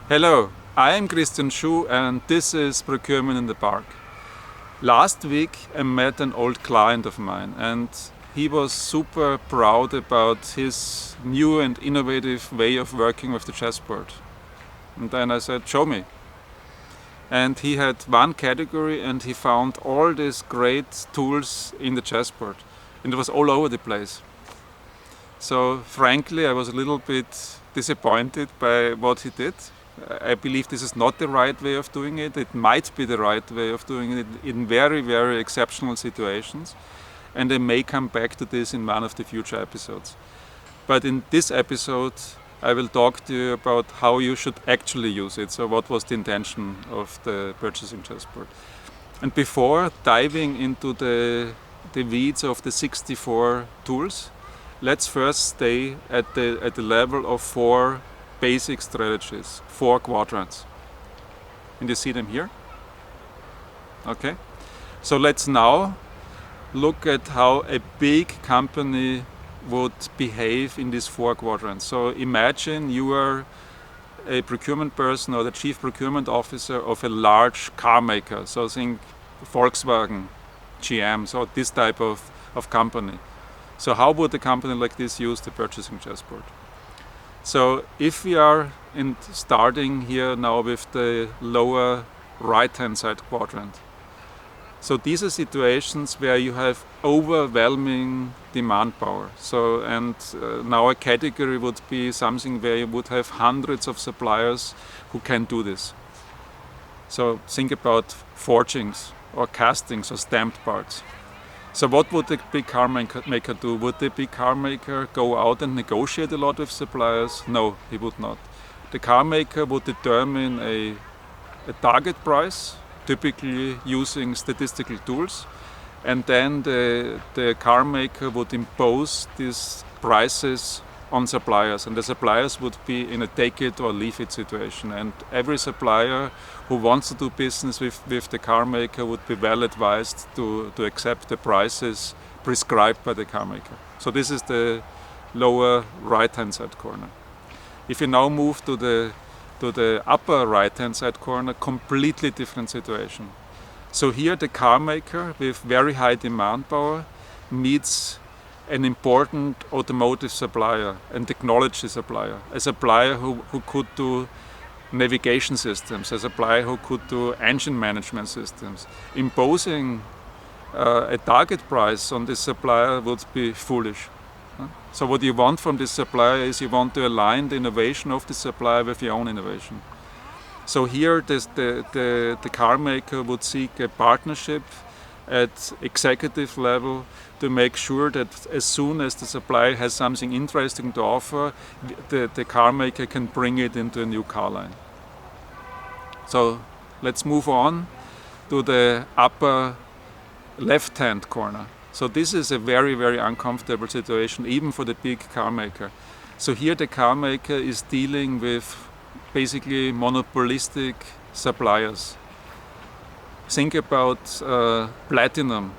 Hello, I am Christian Schuh and this is Procurement in the Park. Last week I met an old client of mine and he was super proud about his new and innovative way of working with the chessboard. And then I said, show me. And he had one category and he found all these great tools in the chessboard. And it was all over the place. So frankly, I was a little bit disappointed by what he did. I believe this is not the right way of doing it. It might be the right way of doing it in very, very exceptional situations. And I may come back to this in one of the future episodes. But in this episode, I will talk to you about how you should actually use it. So what was the intention of the Purchasing Chessboard? And before diving into the weeds of the 64 tools, let's first stay at the level of 4 basic strategies, 4 quadrants. And you see them here? Okay. So let's now look at how a big company would behave in these 4 quadrants. So imagine you are a procurement person or the chief procurement officer of a large car maker. So think Volkswagen, GM, so this type of company. So how would a company like this use the Purchasing Chessboard? So if we are starting here now with the lower right-hand side quadrant, so these are situations where you have overwhelming demand power. So now a category would be something where you would have hundreds of suppliers who can do this. So think about forgings or castings or stamped parts. So what would the big car maker do? Would the big car maker go out and negotiate a lot with suppliers? No, he would not. The car maker would determine a target price, typically using statistical tools, and then the car maker would impose these prices on suppliers, and the suppliers would be in a take it or leave it situation, and every supplier who wants to do business with the car maker would be well advised to accept the prices prescribed by the car maker. So this is the lower right hand side corner. If you now move to the upper right hand side corner, completely different situation. So here the car maker with very high demand power meets an important automotive supplier and technology supplier, a supplier who could do navigation systems, a supplier who could do engine management systems. Imposing a target price on this supplier would be foolish. So what you want from this supplier is you want to align the innovation of the supplier with your own innovation. So here the car maker would seek a partnership at executive level to make sure that as soon as the supplier has something interesting to offer, the car maker can bring it into a new car line. So let's move on to the upper left-hand corner. So this is a very, very uncomfortable situation, even for the big car maker. So here the car maker is dealing with basically monopolistic suppliers. Think about platinum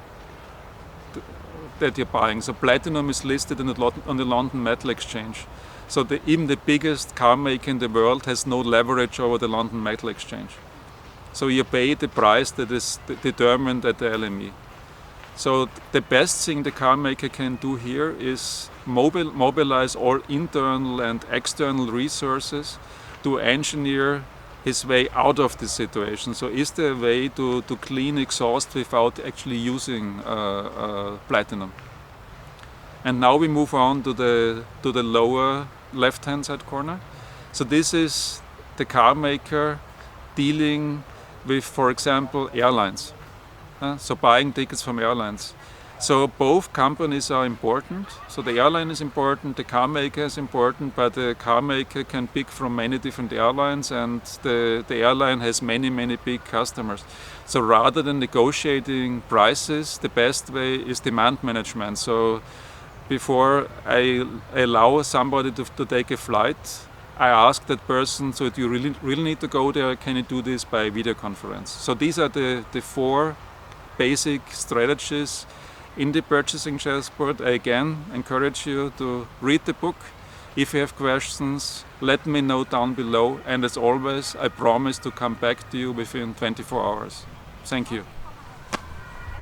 that you're buying. So platinum is listed on the London Metal Exchange. So even the biggest car maker in the world has no leverage over the London Metal Exchange. So you pay the price that is determined at the LME. So the best thing the car maker can do here is mobilize all internal and external resources to engineer his way out of this situation. So is there a way to clean exhaust without actually using platinum? And now we move on to the lower left-hand side corner. So this is the car maker dealing with, for example, airlines. So buying tickets from airlines. So both companies are important. So the airline is important, the car maker is important, but the car maker can pick from many different airlines, and the airline has many, many big customers. So rather than negotiating prices, the best way is demand management. So before I allow somebody to take a flight, I ask that person, so do you really need to go there? Can you do this by video conference? So these are the 4 basic strategies in the Purchasing Chessboard. I again encourage you to read the book If you have questions, let me know down below, and as always, I promise to come back to you within 24 hours. Thank you.